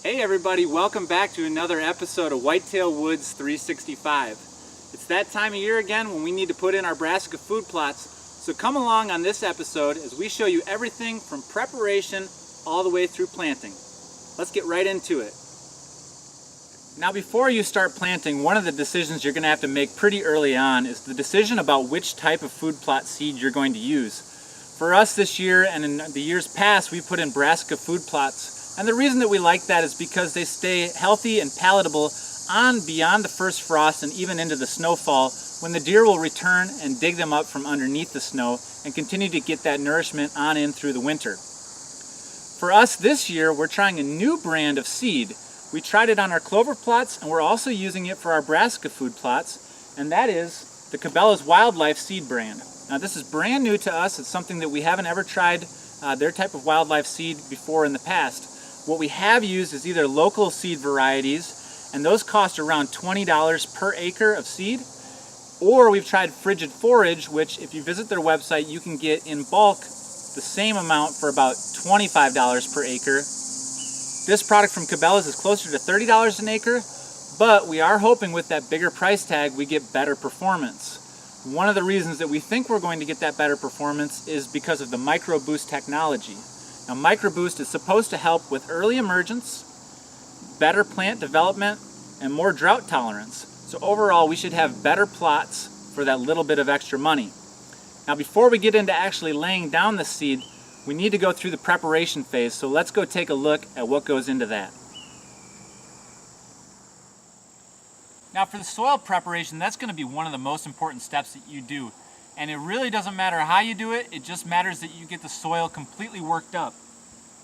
Hey everybody, welcome back to another episode of Whitetail Woods 365. It's that time of year again when we need to put in our Brassica food plots, so come along on this episode as we show you everything from preparation all the way through planting. Let's get right into it. Now before you start planting, one of the decisions you're going to have to make pretty early on is the decision about which type of food plot seed you're going to use. For us this year and in the years past, we put in Brassica food plots. And the reason that we like that is because they stay healthy and palatable on beyond the first frost and even into the snowfall, when the deer will return and dig them up from underneath the snow and continue to get that nourishment on in through the winter. For us this year, we're trying a new brand of seed. We tried it on our clover plots and we're also using it for our Brassica food plots, and that is the Cabela's Wildlife seed brand. Now this is brand new to us. It's something that we haven't ever tried their type of wildlife seed before in the past. What we have used is either local seed varieties, and those cost around $20 per acre of seed, or we've tried frigid forage, which if you visit their website you can get in bulk the same amount for about $25 per acre. This product from Cabela's is closer to $30 an acre, but we are hoping with that bigger price tag we get better performance. One of the reasons that we think we're going to get that better performance is because of the Micro Boost technology. Now, Micro Boost is supposed to help with early emergence, better plant development, and more drought tolerance. So overall, we should have better plots for that little bit of extra money. Now, before we get into actually laying down the seed, we need to go through the preparation phase. So let's go take a look at what goes into that. Now, for the soil preparation, that's going to be one of the most important steps that you do. And it really doesn't matter how you do it, it just matters that you get the soil completely worked up.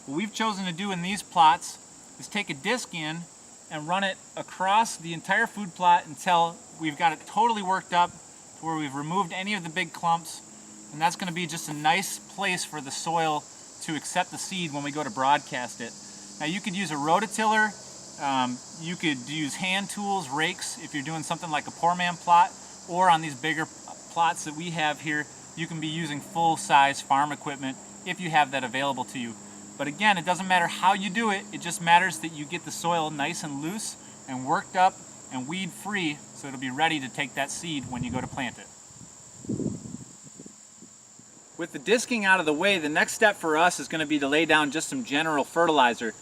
What we've chosen to do in these plots is take a disc in and run it across the entire food plot until we've got it totally worked up to where we've removed any of the big clumps, and that's going to be just a nice place for the soil to accept the seed when we go to broadcast it. Now you could use a rototiller, you could use hand tools, rakes if you're doing something like a poor man plot, or on these bigger plots that we have here, you can be using full-size farm equipment if you have that available to you. But again, it doesn't matter how you do it, it just matters that you get the soil nice and loose and worked up and weed-free so it'll be ready to take that seed when you go to plant it. With the disking out of the way, the next step for us is going to be to lay down just some general fertilizer.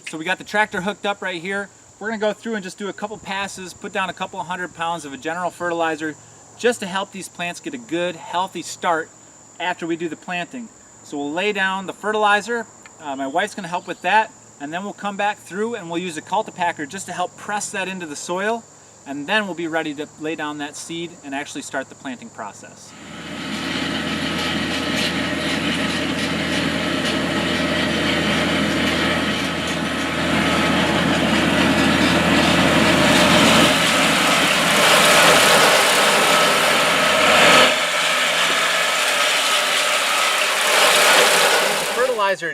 So we got the tractor hooked up right here. We're going to go through and just do a couple passes, put down a couple 100 pounds of a general fertilizer just to help these plants get a good, healthy start after we do the planting. So we'll lay down the fertilizer. My wife's going to help with that, and then we'll come back through and we'll use a cultipacker just to help press that into the soil, and then we'll be ready to lay down that seed and actually start the planting process.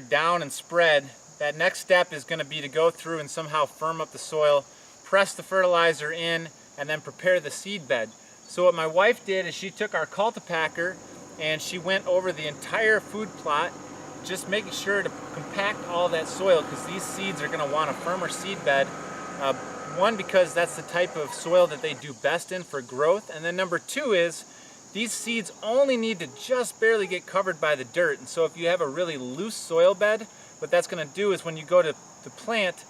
Down and spread, that next step is going to be to go through and somehow firm up the soil, press the fertilizer in, and then prepare the seed bed. So what my wife did is she took our cultipacker and she went over the entire food plot, just making sure to compact all that soil, because these seeds are going to want a firmer seed bed. One, because that's the type of soil that they do best in for growth, and then number two is these seeds only need to just barely get covered by the dirt. And so if you have a really loose soil bed, what that's going to do is when you go to plant,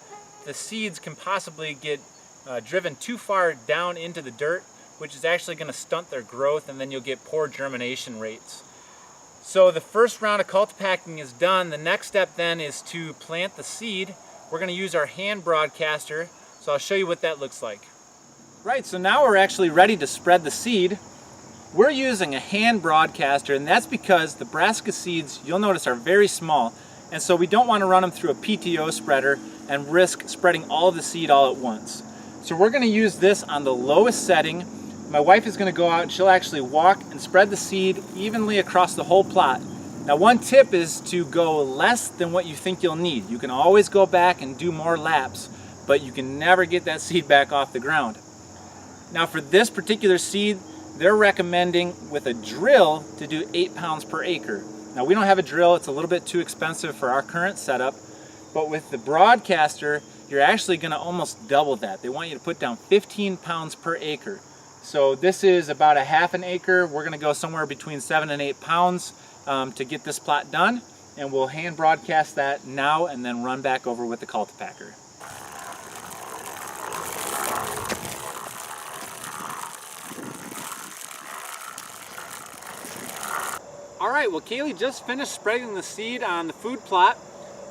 the seeds can possibly get driven too far down into the dirt, which is actually going to stunt their growth, and then you'll get poor germination rates. So the first round of cultipacking is done. The next step then is to plant the seed. We're going to use our hand broadcaster, so I'll show you what that looks like. Right, so now we're actually ready to spread the seed. We're using a hand broadcaster, and that's because the Brassica seeds, you'll notice, are very small, and so we don't want to run them through a PTO spreader and risk spreading all of the seed all at once. So we're going to use this on the lowest setting. My wife is going to go out and she'll actually walk and spread the seed evenly across the whole plot. Now, one tip is to go less than what you think you'll need. You can always go back and do more laps, but you can never get that seed back off the ground. Now, for this particular seed, they're recommending with a drill to do 8 pounds per acre. Now we don't have a drill, it's a little bit too expensive for our current setup, but with the broadcaster, you're actually going to almost double that. They want you to put down 15 pounds per acre. So this is about a half an acre. We're going to go somewhere between 7 and 8 pounds to get this plot done. And we'll hand broadcast that now and then run back over with the cultipacker. Alright, well Kaylee just finished spreading the seed on the food plot.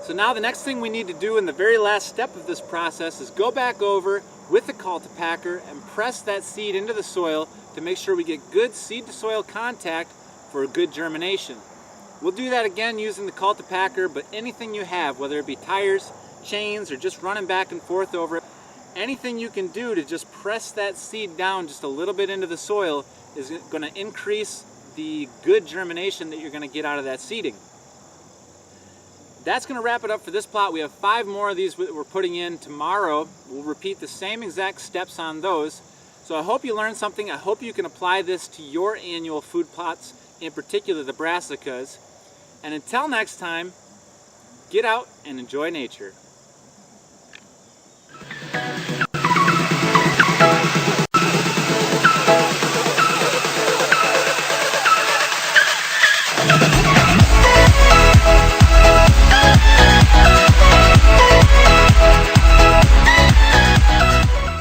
So now the next thing we need to do in the very last step of this process is go back over with the cultipacker and press that seed into the soil to make sure we get good seed to soil contact for a good germination. We'll do that again using the cultipacker, but anything you have, whether it be tires, chains, or just running back and forth over it, anything you can do to just press that seed down just a little bit into the soil is going to increase the good germination that you're going to get out of that seeding. That's going to wrap it up for this plot. We have 5 more of these that we're putting in tomorrow. We'll repeat the same exact steps on those. So I hope you learned something. I hope you can apply this to your annual food plots, in particular the brassicas. And until next time, get out and enjoy nature.